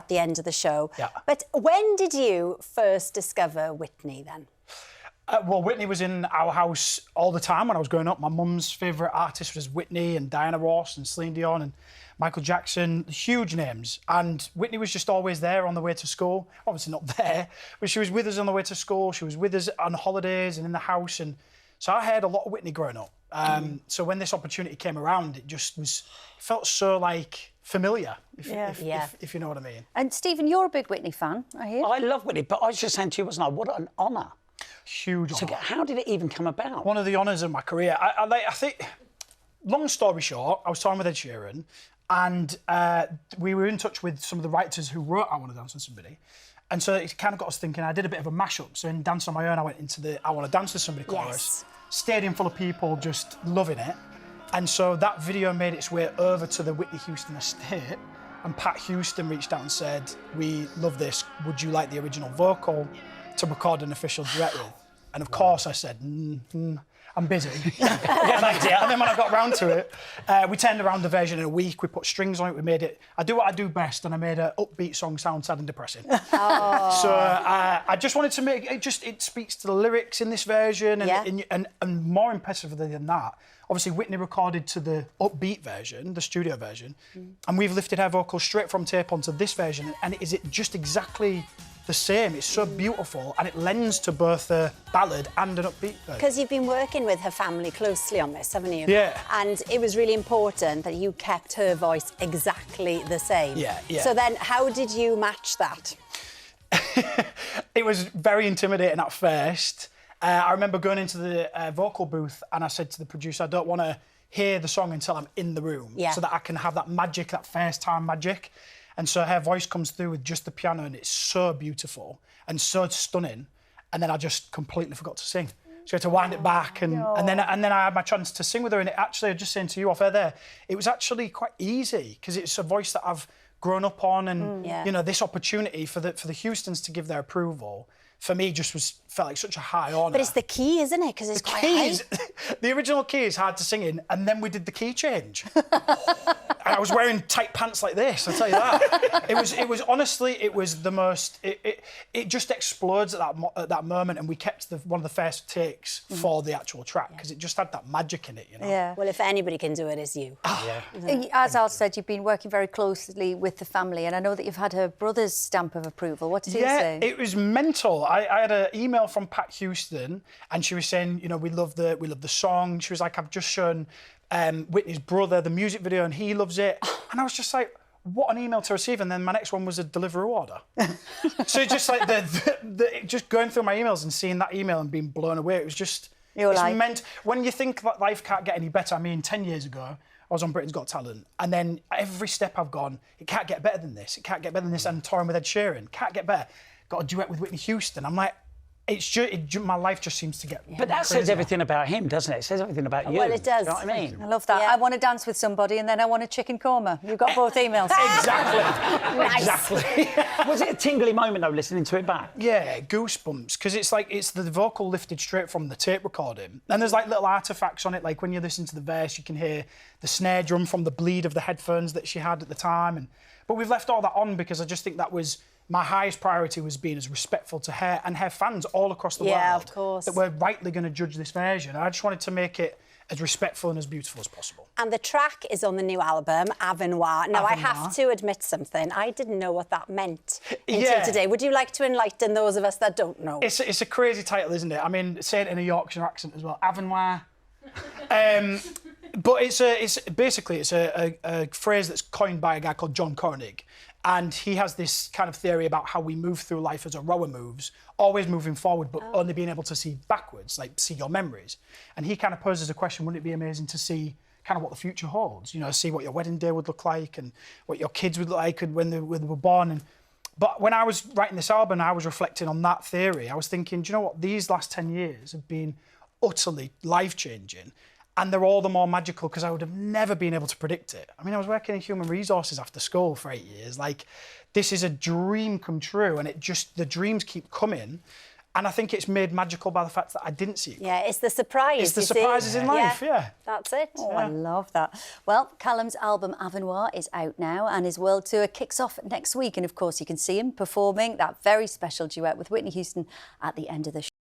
the end of the show. Yeah. But when did you first discover Whitney then? Well, Whitney was in our house all the time when I was growing up. My mum's favourite artist was Whitney and Diana Ross and Celine Dion and Michael Jackson, huge names. And Whitney was just always there on the way to school. Obviously not there, but she was with us on the way to school. She was with us on holidays and in the house. And so I heard a lot of Whitney growing up. So when this opportunity came around, it just felt so, like, familiar, if you know what I mean. And Stephen, you're a big Whitney fan, I hear. I love Whitney, but I was just saying to you, wasn't I, what an honour. Huge honour. So how did it even come about? One of the honours of my career. I think, long story short, I was talking with Ed Sheeran, and we were in touch with some of the writers who wrote I Want to Dance with Somebody. And so it kind of got us thinking. I did a bit of a mashup. So in Dance on My Own, I went into the I Want to Dance with Somebody chorus. Stadium full of people just loving it. And so that video made its way over to the Whitney Houston estate. And Pat Houston reached out and said, "We love this. Would you like the original vocal to record an official duet with?" And of course I said, I'm busy. And then when I got round to it, we turned around the version in a week. We put strings on it. We made it. I do what I do best, and I made an upbeat song sound sad and depressing. Oh. So I just wanted to make it. It speaks to the lyrics in this version, and more impressively than that, obviously Whitney recorded to the upbeat version, the studio version, and we've lifted her vocals straight from tape onto this version, and is it just exactly the same? It's so beautiful, and it lends to both a ballad and an upbeat version. Because you've been working with her family closely on this, haven't you? Yeah. And it was really important that you kept her voice exactly the same. Yeah, yeah. So then, how did you match that? It was very intimidating at first. I remember going into the vocal booth, and I said to the producer, I don't want to hear the song until I'm in the room, so that I can have that magic, that first-time magic. And so her voice comes through with just the piano, and it's so beautiful and so stunning. And then I just completely forgot to sing. So I had to wind it back, and then I had my chance to sing with her. And it actually, just saying to you off air there, it was actually quite easy because it's a voice that I've grown up on, and you know, this opportunity for the Houstons to give their approval, for me, just felt like such a high honour. But it's the key, isn't it? Because it's quite high. The original key is hard to sing in, and then we did the key change. And I was wearing tight pants like this, I'll tell you that. It was honestly, it was the most. It just explodes at that moment, and we kept one of the first takes for the actual track because it just had that magic in it, you know. Yeah. Well, if anybody can do it, it's you. As Al said, you've been working very closely with the family, and I know that you've had her brother's stamp of approval. What did he say? It was mental. I had an email from Pat Houston, and she was saying, you know, we love the song. She was like, I've just shown Whitney's brother the music video, and he loves it. And I was just like, what an email to receive. And then my next one was a Deliveroo order. So just like just going through my emails and seeing that email and being blown away, it was just meant. When you think that life can't get any better, I mean, 10 years ago, I was on Britain's Got Talent, and then every step I've gone, it can't get better than this. It can't get better than this. And touring with Ed Sheeran, can't get better. Got a duet with Whitney Houston. I'm like, my life just seems to get. But that says everything about him, doesn't it? It says everything about you. Well, it does. You know what I mean? I love that. I want to dance with somebody, and then I want a chicken korma. You've got both emails. Exactly. Exactly. Was it a tingly moment though, listening to it back? Yeah, goosebumps, because it's the vocal lifted straight from the tape recording, and there's like little artifacts on it, like when you listen to the verse, you can hear the snare drum from the bleed of the headphones that she had at the time, but we've left all that on because I just think that was. My highest priority was being as respectful to her and her fans all across the world. Yeah, of course. That we're rightly going to judge this version. I just wanted to make it as respectful and as beautiful as possible. And the track is on the new album, AVENOIR. Now, I have to admit something. I didn't know what that meant until today. Would you like to enlighten those of us that don't know? It's a crazy title, isn't it? I mean, say it in a Yorkshire accent as well. AVENOIR. But it's basically a phrase that's coined by a guy called John Koenig. And he has this kind of theory about how we move through life as a rower moves, always moving forward, but only being able to see backwards, like see your memories. And he kind of poses a question, wouldn't it be amazing to see kind of what the future holds? You know, see what your wedding day would look like and what your kids would look like when they were born. But when I was writing this album, I was reflecting on that theory. I was thinking, do you know what? These last 10 years have been utterly life-changing. And they're all the more magical because I would have never been able to predict it. I mean, I was working in human resources after school for 8 years. Like, this is a dream come true, and the dreams keep coming. And I think it's made magical by the fact that I didn't see it. Yeah, it's the surprise. It's the surprises in life, yeah. That's it. Oh, I love that. Well, Callum's album AVENOIR is out now and his world tour kicks off next week. And of course, you can see him performing that very special duet with Whitney Houston at the end of the show.